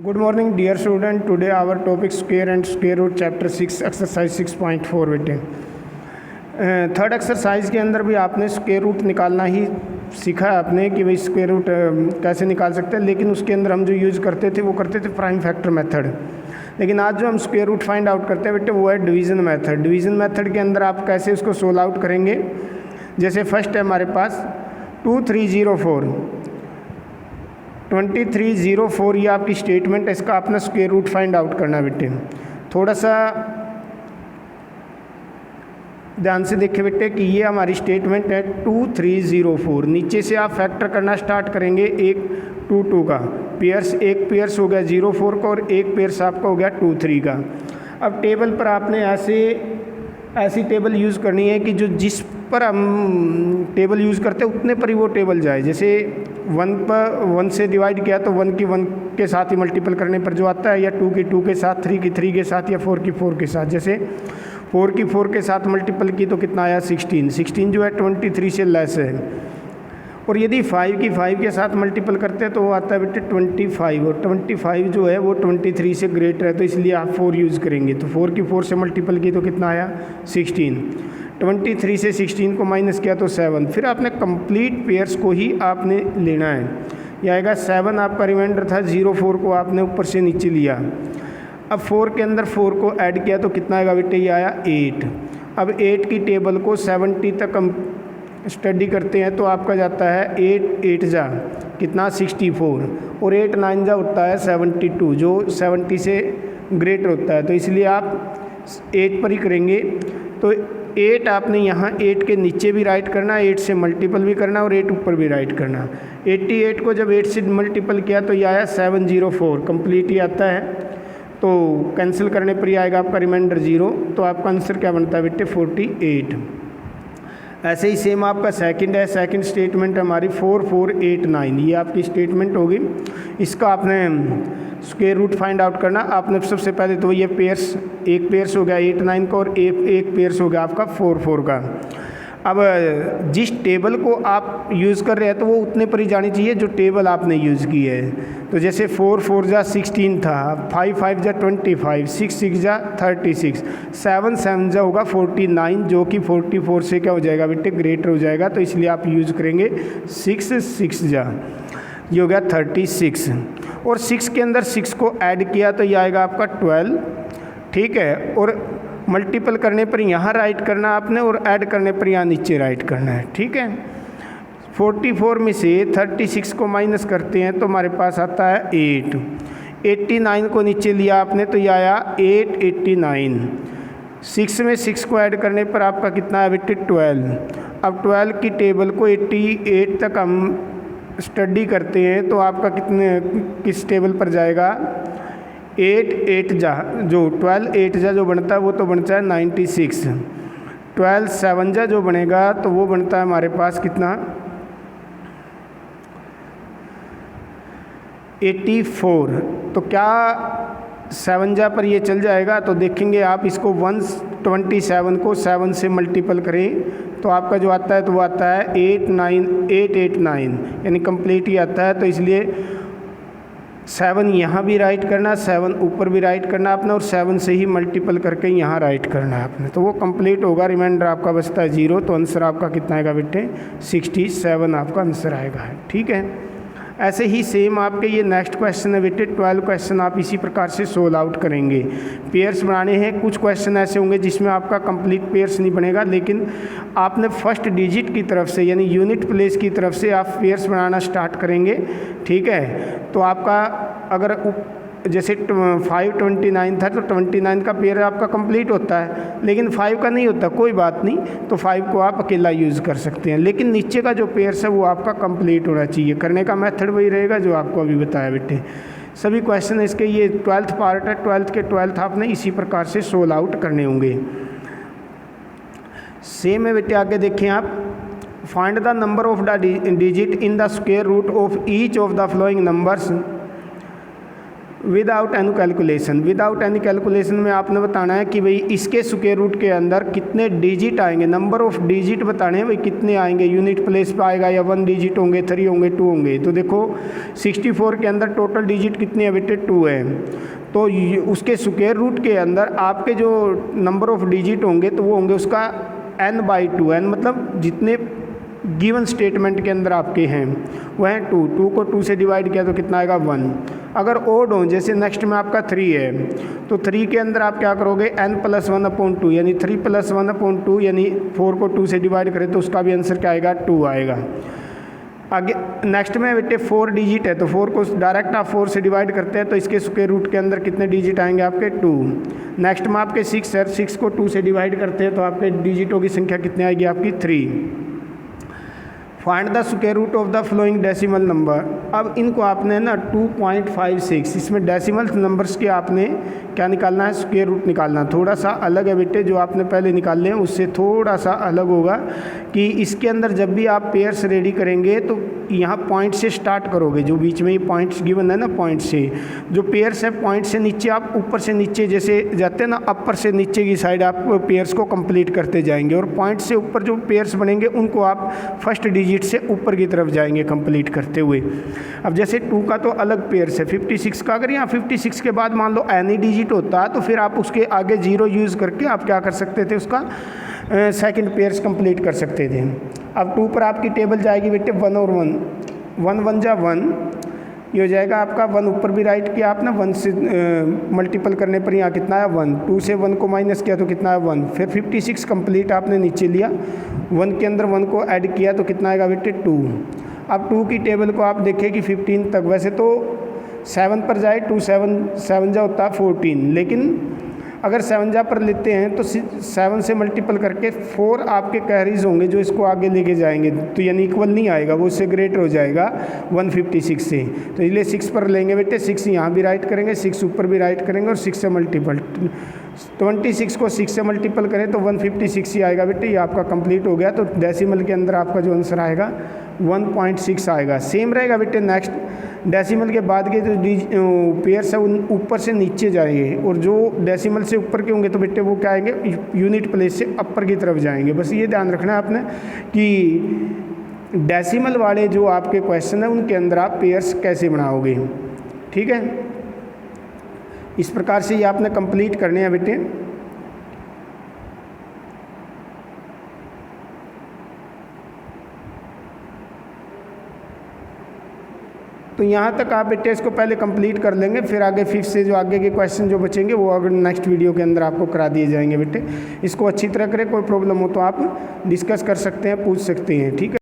Good morning dear student. Today our topic square and square root chapter 6 exercise 6.4 बेटे। Third exercise के अंदर भी आपने स्क्वायर रूट निकालना ही सीखा है आपने कि भाई स्क्वायर रूट कैसे निकाल सकते हैं, लेकिन उसके अंदर हम जो यूज़ करते थे वो करते थे प्राइम फैक्टर मेथड। लेकिन आज जो हम स्क्वायर रूट फाइंड आउट करते हैं बेटे वो है डिवीज़न मेथड। डिवीज़न मेथड के अंदर आप कैसे उसको सोल्व आउट करेंगे। जैसे फर्स्ट है हमारे पास 2304 ये आपकी स्टेटमेंट है, इसका अपना स्क्वायर रूट फाइंड आउट करना बेटे। थोड़ा सा ध्यान से देखें बेटे कि ये हमारी स्टेटमेंट है 2304। नीचे से आप फैक्टर करना स्टार्ट करेंगे एक 2 का पेयर्स, एक पेयर्स हो गया 04 का और एक पेयर्स आपका हो गया 23 का। अब टेबल पर आपने ऐसी टेबल यूज़ करनी है कि जो जिस पर हम टेबल यूज़ करते हैं उतने पर ही वो टेबल जाए। जैसे 1 से डिवाइड किया तो 1 की 1 के साथ ही मल्टीपल करने पर जो आता है, या 2 की 2 के साथ, 3 की 3 के साथ, या 4 की 4 के साथ। जैसे 4 की 4 के साथ मल्टीपल की तो कितना आया 16 जो है 23 से लेस है। और यदि 5 की 5 के साथ मल्टीपल करते हैं तो वो आता है बेटे 25, और 25 जो है वो 23 से ग्रेटर है, तो इसलिए आप 4 यूज़ करेंगे। तो 4 की 4 से मल्टीपल की तो कितना आया 16। 23 से 16 को माइनस किया तो 7। फिर आपने कंप्लीट पेयर्स को ही आपने लेना है। यह आएगा 7 आपका रिमाइंडर था, 04 को आपने ऊपर से नीचे लिया। अब 4 के अंदर 4 को ऐड किया तो कितना आएगा बेटे, ये आया 8। अब 8 की टेबल को 70 तक हम स्टडी करते हैं तो आपका जाता है 8 जा कितना 64, और 8 9 जा होता है 72 जो 70 से ग्रेटर होता है। तो इसलिए आप 8 पर ही करेंगे। तो 8 आपने यहाँ 8 के नीचे भी राइट करना, 8 से मल्टीपल भी करना और 8 ऊपर भी राइट करना। 88 को जब 8 से मल्टीपल किया तो ये आया 704, कंप्लीट ही आता है। तो कैंसिल करने पर ही आएगा आपका रिमाइंडर 0। तो आपका आंसर क्या बनता है बेटे 48। ऐसे ही सेम आपका सेकंड है, सेकंड स्टेटमेंट हमारी 4489, ये आपकी स्टेटमेंट होगी। इसका आपने स्क्वायर रूट फाइंड आउट करना। आपने सबसे पहले तो ये पेयर्स, एक पेयर्स हो गया 8 9 का और एक पेयर्स हो गया आपका 4 4 का। अब जिस टेबल को आप यूज़ कर रहे हैं तो वो उतने पर ही जानी चाहिए जो टेबल आपने यूज़ की है। तो जैसे 4 4 जा 16 था, 5 5 जा 25, 6 6 जा 36, 7 7 जा होगा 49, जो कि 44 से क्या हो जाएगा बेटे ग्रेटर हो जाएगा। तो इसलिए आप यूज़ करेंगे 6 6 जा, ये हो गया 36। और 6 के अंदर 6 को ऐड किया तो ये आएगा आपका 12, ठीक है। और मल्टीपल करने पर यहाँ राइट करना आपने और ऐड करने पर यहाँ नीचे राइट करना है, ठीक है। 44 में से 36 को माइनस करते हैं तो हमारे पास आता है 8। 89 को नीचे लिया आपने तो ये आया 889। 6 में 6 को ऐड करने पर आपका कितना है बेटे 12। अब 12 की टेबल को 88 तक हम स्टडी करते हैं तो आपका किस टेबल पर जाएगा 8 जा, जो 12 8 जा जो बनता है वो तो बनता है 96। 12 7 जा जो बनेगा तो वो बनता है हमारे पास कितना 84। तो क्या 7 जा पर ये चल जाएगा। तो देखेंगे आप इसको 127 को 7 से मल्टीपल करें तो आपका जो आता है तो वो आता है 889, यानी कंप्लीट ही आता है। तो इसलिए 7 यहाँ भी राइट करना, 7 ऊपर भी राइट करना आपने, और 7 से ही मल्टीपल करके यहाँ राइट करना है आपने, तो वो कंप्लीट होगा। रिमाइंडर आपका बचता है 0। तो आंसर आपका कितना आएगा बेटे 67 आपका आंसर आएगा, ठीक है। ऐसे ही सेम आपके ये नेक्स्ट क्वेश्चन है बेटे 12 क्वेश्चन आप इसी प्रकार से सोल्व आउट करेंगे। पेयर्स बनाने हैं, कुछ क्वेश्चन ऐसे होंगे जिसमें आपका कंप्लीट पेयर्स नहीं बनेगा, लेकिन आपने फर्स्ट डिजिट की तरफ से यानी यूनिट प्लेस की तरफ से आप पेयर्स बनाना स्टार्ट करेंगे, ठीक है। तो आपका अगर जैसे 529 था तो 29 का पेयर आपका कंप्लीट होता है, लेकिन 5 का नहीं होता, कोई बात नहीं। तो 5 को आप अकेला यूज़ कर सकते हैं, लेकिन नीचे का जो पेयर्स है वो आपका कंप्लीट होना चाहिए। करने का मेथड वही रहेगा जो आपको अभी बताया बेटे। सभी क्वेश्चन इसके ये 12th पार्ट है, 12th के 12th आपने इसी प्रकार से सोल्व आउट करने होंगे। सेम है बेटे, आगे देखें आप। Find the number of the digit in the square root of each of the following numbers without any calculation. Without any calculation में आपने बताना है कि भाई इसके स्क्वायर रूट के अंदर कितने डिजिट आएंगे, नंबर ऑफ डिजिट बताने हैं भाई कितने आएंगे, यूनिट प्लेस पे आएगा या 1 डिजिट होंगे, 3 होंगे, 2 होंगे। तो देखो 64 के अंदर टोटल डिजिट कितने है बेटे, 2 है। तो उसके स्क्वायर रूट के अंदर आपके जो नंबर ऑफ डिजिट होंगे तो वो होंगे उसका n/2, n मतलब जितने गिवन स्टेटमेंट के अंदर आपके हैं वह हैं 2 को 2 से डिवाइड किया तो कितना आएगा 1। अगर ओड हो, जैसे नेक्स्ट में आपका 3 है तो 3 के अंदर आप क्या करोगे, n+1/2 यानी 3+1/2 यानी 4 को 2 से डिवाइड करें तो उसका भी आंसर क्या आएगा, 2 आएगा। आगे नेक्स्ट में बेटे 4 डिजिट है तो 4 को डायरेक्ट आप 4 से डिवाइड करते हैं तो इसके स्क्वायर रूट के अंदर कितने डिजिट आएंगे आपके, 2। नेक्स्ट में आपके 6 है, 6 को 2 से डिवाइड करते हैं तो आपके डिजिटों की संख्या कितनी आएगी आपकी, 3। Find the square root of the following decimal number. अब इनको आपने ना 2.56 इसमें डेसिमल नंबर्स के आपने क्या निकालना है, स्क्वायर रूट निकालना। थोड़ा सा अलग है बेटे, जो आपने पहले निकाले हैं उससे थोड़ा सा अलग होगा कि इसके अंदर जब भी आप पेयर्स रेडी करेंगे तो यहाँ पॉइंट से स्टार्ट करोगे, जो बीच में ये पॉइंट्स गिवन है ना, पॉइंट से जो पेयर्स है पॉइंट से नीचे आप ऊपर से नीचे जैसे जाते हैं ना, अपर से नीचे की साइड आप पेयर्स को कंप्लीट करते जाएंगे और पॉइंट से ऊपर जो पेयर्स बनेंगे उनको आप फर्स्ट डिजिट से ऊपर की तरफ जाएंगे कंप्लीट करते हुए। अब जैसे 2 का तो अलग पेयर्स है, 56 का अगर यहाँ 56 के बाद मान लो एनी डिजिट होता तो फिर आप उसके आगे 0 यूज़ करके आप क्या कर सकते थे, उसका सेकंड पेयर्स कंप्लीट कर सकते थे। अब 2 पर आपकी टेबल जाएगी बेटे 1 और 1, 1 1 जा 1, ये हो जाएगा आपका 1 ऊपर भी राइट किया आपने, 1 से मल्टीपल करने पर यहाँ कितना है 1, 2 से 1 को माइनस किया तो कितना है 1, फिर 56 कंप्लीट आपने नीचे लिया, 1 के अंदर 1 को ऐड किया तो कितना आएगा बेटे 2। अब 2 की टेबल को आप देखें कि 15 तक, वैसे तो 7 पर जाए 2 7 जा होता है 14, लेकिन अगर 7 जा पर लेते हैं तो 7 से मल्टीपल करके 4 आपके कैरीज होंगे जो इसको आगे लेके जाएंगे, तो यानी इक्वल नहीं आएगा, वो उससे ग्रेटर हो जाएगा 156 से। तो इसलिए 6 पर लेंगे बेटे, 6 यहाँ भी राइट करेंगे, 6 ऊपर भी राइट करेंगे और 6 से मल्टीपल, 26 को 6 से मल्टीपल करें तो 156 ही आएगा बेटे, ये आपका कंप्लीट हो गया। तो डेसिमल के अंदर आपका जो आंसर आएगा 1.6 आएगा। सेम रहेगा बेटे, नेक्स्ट डेसिमल के बाद के जो पेयर्स है उन ऊपर से नीचे जाएंगे और जो डेसिमल से ऊपर के होंगे तो बेटे वो क्या आएंगे, यूनिट प्लेस से अपर की तरफ जाएंगे। बस ये ध्यान रखना है आपने कि डेसिमल वाले जो आपके क्वेश्चन है उनके अंदर आप पेयर्स कैसे बनाओगे, ठीक है। इस प्रकार से ये आपने कंप्लीट करने हैं बेटे। तो यहाँ तक आप बेटे इसको पहले कंप्लीट कर लेंगे, फिर आगे फिफ्थ से जो आगे के क्वेश्चन जो बचेंगे वो अगर नेक्स्ट वीडियो के अंदर आपको करा दिए जाएंगे बेटे। इसको अच्छी तरह करें, कोई प्रॉब्लम हो तो आप डिस्कस कर सकते हैं, पूछ सकते हैं, ठीक है।